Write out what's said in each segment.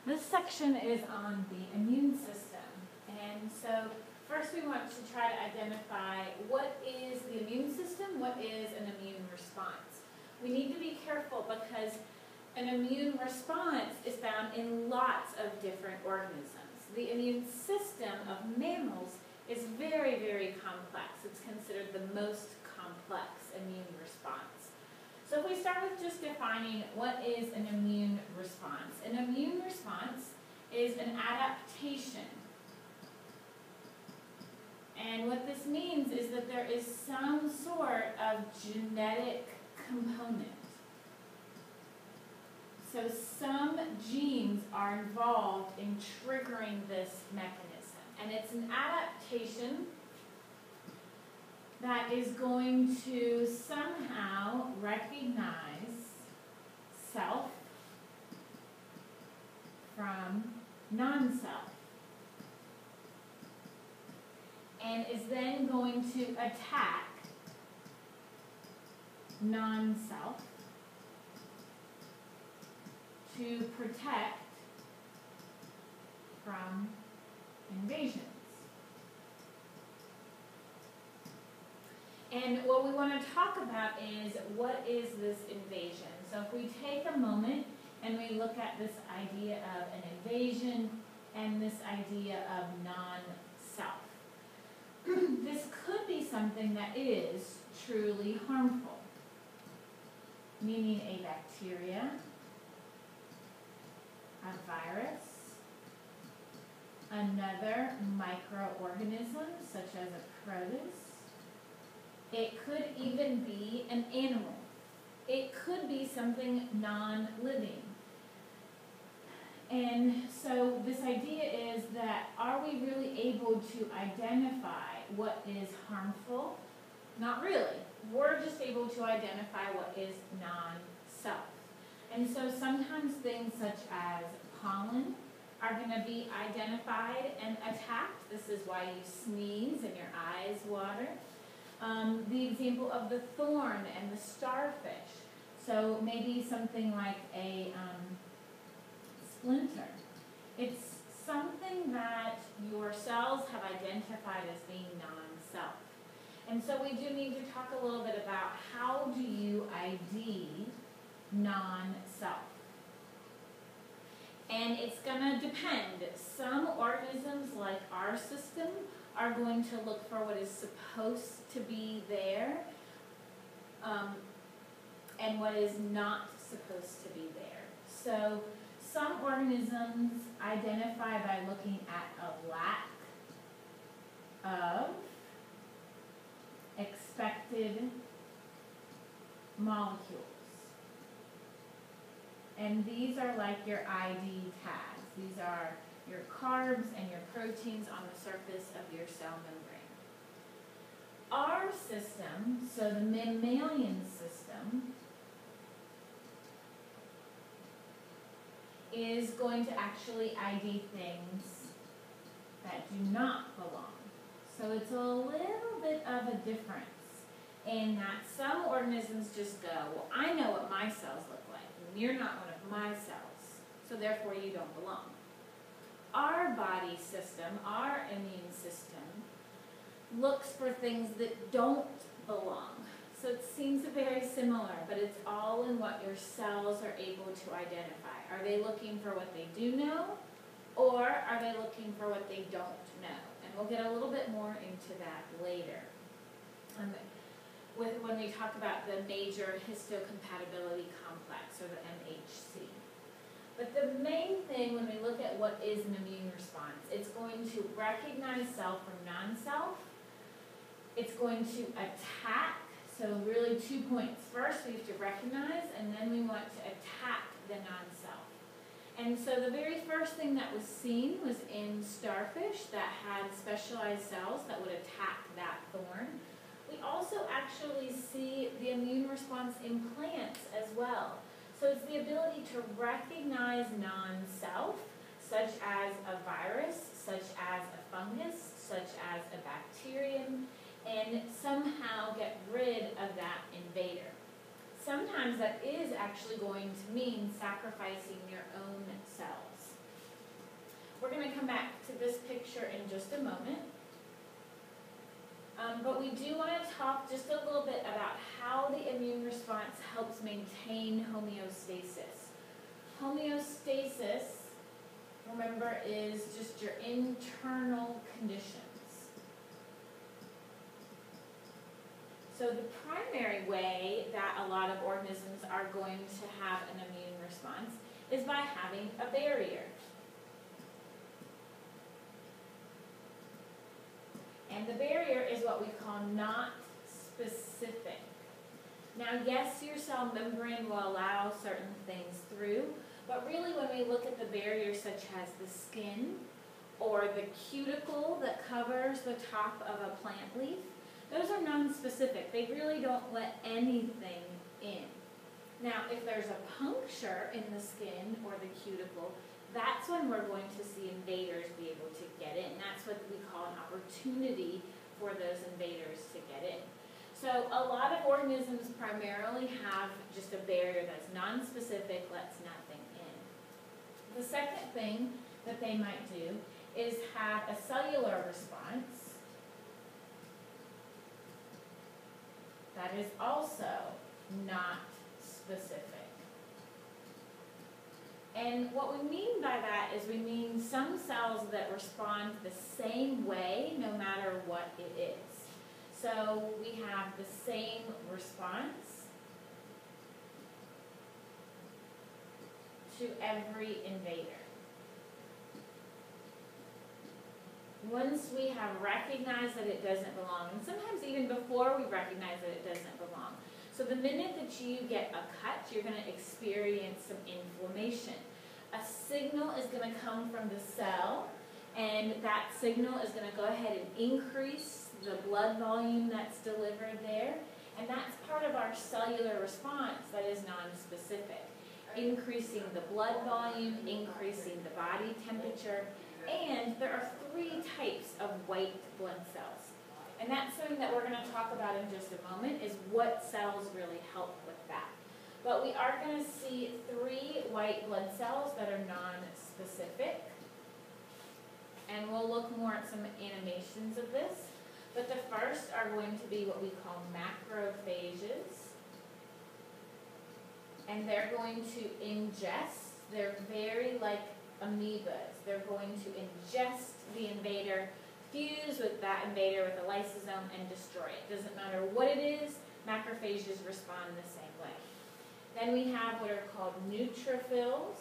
This section is on the immune system. And so first we want to try to identify what is the immune system, what is an immune response. We need to be careful because an immune response is found in lots of different organisms. The immune system of mammals is very, very complex. It's considered the most complex immune response. So if we start with just defining what is an immune response. An immune response is an adaptation. And what this means is that there is some sort of genetic component. So some genes are involved in triggering this mechanism. And it's an adaptation that is going to somehow recognize self from non-self. And is then going to attack non-self to protect from invasions. And what we want to talk about is, what is this invasion? So if we take a moment and we look at this idea of an invasion and this idea of non-self. This could be something that is truly harmful, meaning a bacteria, a virus, another microorganism such as a protist. It could even be an animal. It could be something non-living. And so this idea is that, are we really able to identify what is harmful? Not really. We're just able to identify what is non-self. And so sometimes things such as pollen are going to be identified and attacked. This is why you sneeze and your eyes water. The example of the thorn and the starfish. So maybe something like a splinter. It's something that your cells have identified as being non-self. And so we do need to talk a little bit about, how do you ID non-self? And it's going to depend. Some organisms, like our system, are going to look for what is supposed to be there and what is not supposed to be there. So some organisms identify by looking at a lack of expected molecules. And these are like your ID tags. These are your carbs and your proteins on the surface of your cell membrane. Our system, so the mammalian system, is going to actually ID things that do not belong. So it's a little bit of a difference in that some organisms just go, well, I know what my cells look like, and you're not one of my cells, so therefore you don't belong. Our body system, our immune system, looks for things that don't belong. So it seems very similar, but it's all in what your cells are able to identify. Are they looking for what they do know, or are they looking for what they don't know? And we'll get a little bit more into that later when we talk about the major histocompatibility complex, or the MHC. But the main thing when we look at what is an immune response, it's going to recognize self from non-self. It's going to attack. So really 2 points. First, we have to recognize, and then we want to attack the non-self. And so the very first thing that was seen was in starfish that had specialized cells that would attack that thorn. We also actually see the immune response in plants as well. So it's the ability to recognize non-self, such as a virus, such as a fungus, such as a bacterium, and somehow get rid of that invader. Sometimes that is actually going to mean sacrificing your own cells. come back to this picture in just a moment. But we do want to talk just a little bit about how the immune response helps maintain homeostasis. Homeostasis, remember, is just your internal conditions. So the primary way that a lot of organisms are going to have an immune response is by having a barrier. And the barrier is what we call not specific. Now, yes, your cell membrane will allow certain things through, but really when we look at the barriers such as the skin or the cuticle that covers the top of a plant leaf, those are non-specific. They really don't let anything in. Now, if there's a puncture in the skin or the cuticle, that's when we're going to see invaders be able to get in. That's what we call an opportunity for those invaders to get in. So a lot of organisms primarily have just a barrier that's non-specific, lets nothing in. The second thing that they might do is have a cellular response that is also not specific. And what we mean by that is we mean some cells that respond the same way no matter what it is. So we have the same response to every invader. Once we have recognized that it doesn't belong, and sometimes even before we recognize that it doesn't belong. So the minute that you get a cut, you're going to experience some inflammation. A signal is going to come from the cell, and that signal is going to go ahead and increase the blood volume that's delivered there. And that's part of our cellular response that is nonspecific. Increasing the blood volume, increasing the body temperature, and there are 3 types of white blood cells. And that's something that we're going to talk about in just a moment, is what cells really help with that. But we are going to see 3 white blood cells that are non-specific. And we'll look more at some animations of this. But the first are going to be what we call macrophages. And they're going to ingest, they're very like amoebas. They're going to ingest the invader, fuse with that invader with a lysosome, and destroy it. Doesn't matter what it is, macrophages respond the same way. Then we have what are called neutrophils.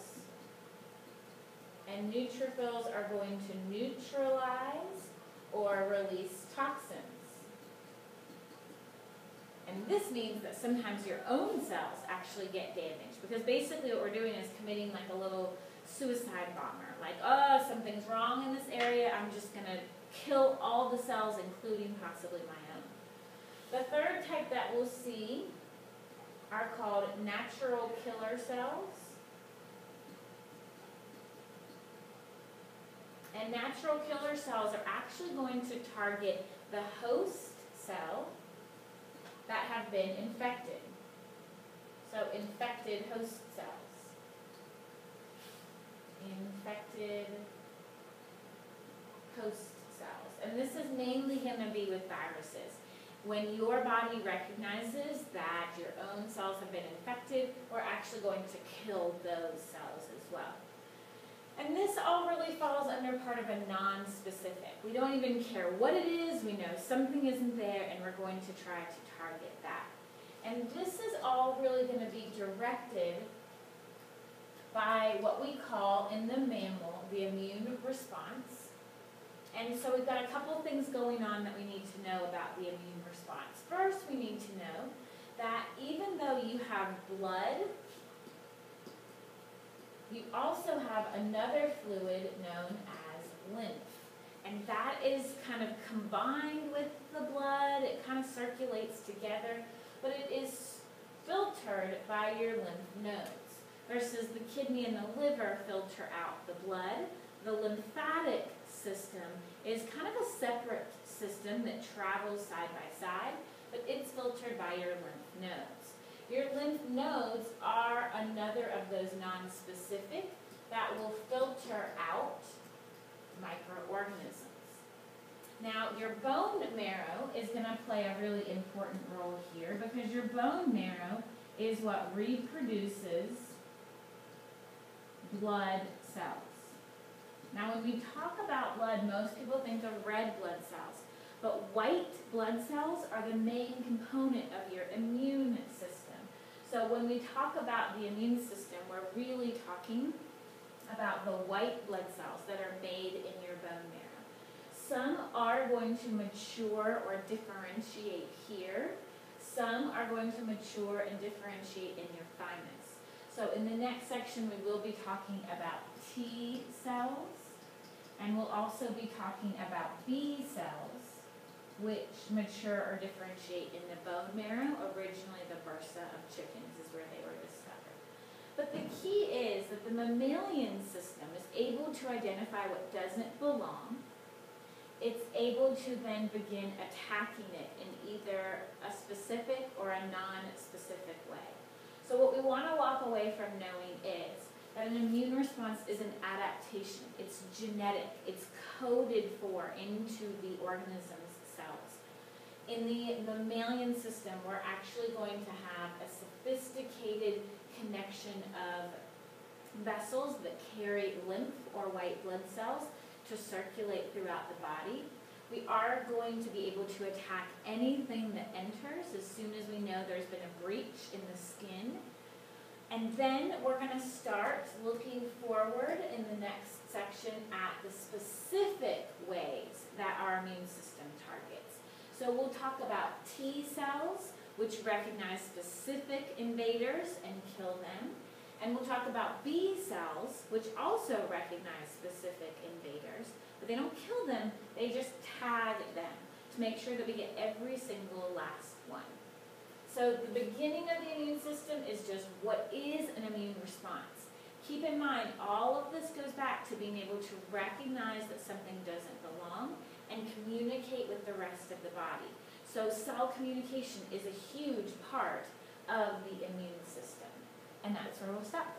And neutrophils are going to neutralize or release toxins. And this means that sometimes your own cells actually get damaged, because basically what we're doing is committing like a little suicide bomber. Like, oh, something's wrong in this area, I'm just going to kill all the cells, including possibly my own. The third type that we'll see are called natural killer cells. And natural killer cells are actually going to target the host cell that have been infected. So infected host cells. Infected host cells. And this is mainly going to be with viruses. When your body recognizes that your own cells have been infected, we're actually going to kill those cells as well. And this all really falls under part of a non-specific. We don't even care what it is, we know something isn't there, and we're going to try to target that. And this is all really going to be directed by what we call in the mammal the immune response. And so we've got a couple of things going on that we need to know about the immune response. First, we need to know that even though you have blood, you also have another fluid known as lymph. And that is kind of combined with the blood. It kind of circulates together, but it is filtered by your lymph nodes, versus the kidney and the liver filter out the blood. The lymphatic system is kind of a separate system that travels side by side, but it's filtered by your lymph nodes. Your lymph nodes are another of those non-specific that will filter out organisms. Now, your bone marrow is going to play a really important role here because your bone marrow is what reproduces blood cells. Now, when we talk about blood, most people think of red blood cells, but white blood cells are the main component of your immune system. So when we talk about the immune system, we're really talking about the white blood cells that are made in your bone marrow. Some are going to mature or differentiate here. Some are going to mature and differentiate in your thymus. So in the next section, we will be talking about T cells, and we'll also be talking about B cells, which mature or differentiate in the bone marrow. Originally, the bursa of chickens is where they were discovered. But the key is that the mammalian system is able to identify what doesn't belong. It's able to then begin attacking it in either a specific or a non-specific way. So what we want to walk away from knowing is that an immune response is an adaptation. It's genetic. It's coded for into the organism's cells. In the mammalian system, we're actually going to have a sophisticated connection of vessels that carry lymph or white blood cells to circulate throughout the body. We are going to be able to attack anything that enters as soon as we know there's been a breach in the skin. And then we're going to start looking forward in the next section at the specific ways that our immune system targets. So we'll talk about T cells, which recognize specific invaders and kill them. And we'll talk about B cells, which also recognize specific invaders, but they don't kill them, they just tag them to make sure that we get every single last one. So the beginning of the immune system is just what is an immune response. Keep in mind, all of this goes back to being able to recognize that something doesn't belong and communicate with the rest of the body. So cell communication is a huge part of the immune system. And that's where we'll stop.